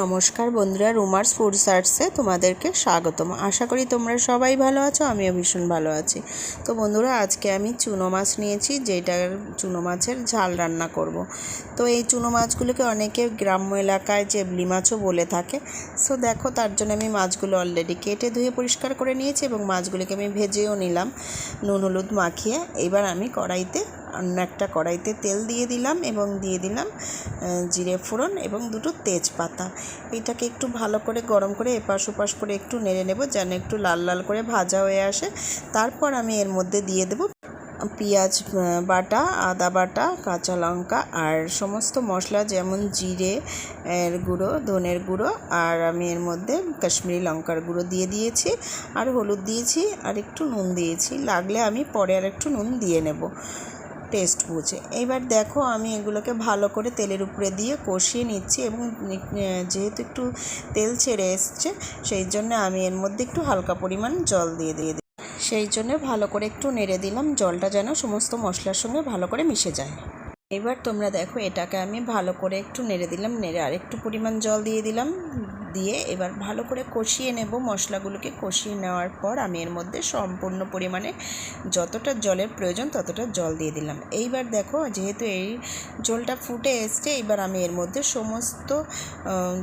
নমস্কার বন্ধুরা, rumours foods হাটসে তোমাদেরকে স্বাগতম। আশা করি তোমরা সবাই ভালো আছো, আমিও ভীষণ ভালো আছি। তো বন্ধুরা, আজকে আমি চুনো মাছ নিয়েছি, যেটার চুনো মাছের ঝাল রান্না করব। তো এই চুনো মাছগুলোকে অনেকে গ্রাম্য এলাকায় জেবলি মাছও বলে থাকে। সো দেখো, তার জন্য আমি মাছগুলো অলরেডি কেটে ধুয়ে পরিষ্কার করে নিয়েছি এবং মাছগুলোকে আমি ভেজেও নিলাম নুন হলুদ মাখিয়ে। এবার আমি অন্য একটা কড়াইতে তেল দিয়ে দিলাম এবং দিয়ে দিলাম জিরে ফোড়ন এবং দুটো তেজপাতা। এটাকে একটু ভালো করে গরম করে এপাশ ওপাশ করে একটু নেড়ে নেব, যেন একটু লাল লাল করে ভাজা হয়ে আসে। তারপর আমি এর মধ্যে দিয়ে দেব পেঁয়াজ বাটা, আদা বাটা, কাঁচা লঙ্কা আর সমস্ত মশলা, যেমন জিরে এর গুঁড়ো, ধনের গুঁড়ো, আর আমি এর মধ্যে কাশ্মীরি লঙ্কার গুঁড়ো দিয়ে দিয়েছি, আর হলুদ দিয়েছি, আর একটু নুন দিয়েছি। লাগলে আমি পরে আর একটু নুন দিয়ে নেব টেস্ট বুঝে। এইবার দেখো, আমি এগুলোকে ভালো করে তেলের উপরে দিয়ে কষিয়ে নিচ্ছি এবং যেহেতু একটু তেল ছেড়ে এসছে, সেই জন্য আমি এর মধ্যে একটু হালকা পরিমাণ জল দিয়ে দিই। সেই জন্য ভালো করে একটু নেড়ে দিলাম, জলটা যেন সমস্ত মশলার সঙ্গে ভালো করে মিশে যায়। এবার তোমরা দেখো, এটাকে আমি ভালো করে একটু নেড়ে দিলাম, নেড়ে আর একটু পরিমাণ জল দিয়ে দিলাম, দিয়ে এবার ভালো করে কষিয়ে নেব। মশলাগুলোকে কষিয়ে নেওয়ার পর আমি এর মধ্যে সম্পূর্ণ পরিমাণে যতটা জলের প্রয়োজন ততটা জল দিয়ে দিলাম। এইবার দেখো, যেহেতু এই জলটা ফুটে এসছে, এবার আমি এর মধ্যে সমস্ত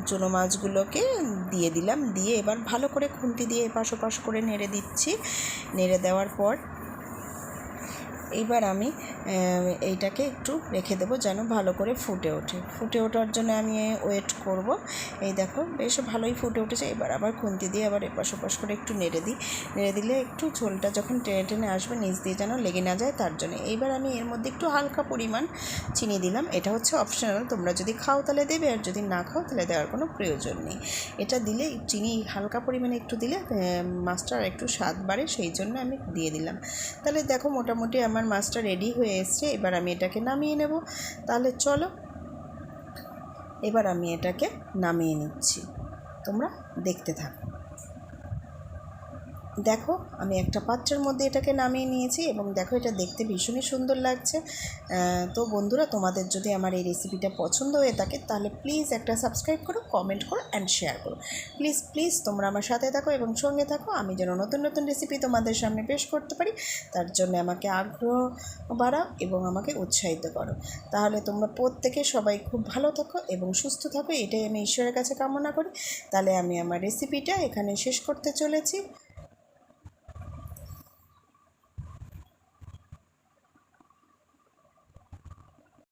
চুনো মাছগুলোকে দিয়ে দিলাম। দিয়ে এবার ভালো করে খুন্তি দিয়ে এপাশ ওপাশ করে নেড়ে দিচ্ছি। নেড়ে দেওয়ার পর এইবার আমি এইটাকে একটু রেখে দেবো যেন ভালো করে ফুটে ওঠে। ফুটে ওঠার জন্য আমি ওয়েট করব। এই দেখো, বেশ ভালোই ফুটে উঠেছে। এবার আবার খুন্তি দিয়ে আবার এপাশ ওপাশ করে একটু নেড়ে দিই। নেড়ে দিলে একটু ঝোলটা যখন টেনে টেনে আসবে, নিচ দিয়ে যেন লেগে না যায়, তার জন্য। এইবার আমি এর মধ্যে একটু হালকা পরিমাণ চিনি দিলাম। এটা হচ্ছে অপশনাল, তোমরা যদি খাও তাহলে দেবে, আর যদি না খাও তাহলে দেওয়ার কোনো প্রয়োজন নেই। এটা দিলে, চিনি হালকা পরিমাণে একটু দিলে মাছটার একটু স্বাদ বাড়ে, সেই জন্য আমি দিয়ে দিলাম। তাহলে দেখো, মোটামুটি আমার মাছটা রেডি হয়ে এসছে। এবার আমি এটাকে নামিয়ে নেব। তাহলে চলো, এবার আমি এটাকে নামিয়ে নিচ্ছি, তোমরা দেখতে থাকো। দেখো, আমি একটা পাত্রের মধ্যে এটাকে নামিয়ে নিয়েছি এবং দেখো, এটা দেখতে ভীষণই সুন্দর লাগছে। তো বন্ধুরা, তোমাদের যদি আমার এই রেসিপিটা পছন্দ হয়ে থাকে, তাহলে প্লিজ একটা সাবস্ক্রাইব করো, কমেন্ট করো অ্যান্ড শেয়ার করো। প্লিজ প্লিজ তোমরা আমার সাথে থাকো এবং সঙ্গে থাকো। আমি যেন নতুন নতুন রেসিপি তোমাদের সামনে পেশ করতে পারি, তার জন্য আমাকে আগ্রহ বাড়াও এবং আমাকে উৎসাহিত করো। তাহলে তোমরা প্রত্যেকে সবাই খুব ভালো থাকো এবং সুস্থ থাকো, এটাই আমি ঈশ্বরের কাছে কামনা করি। তাহলে আমি আমার রেসিপিটা এখানে শেষ করতে চলেছি।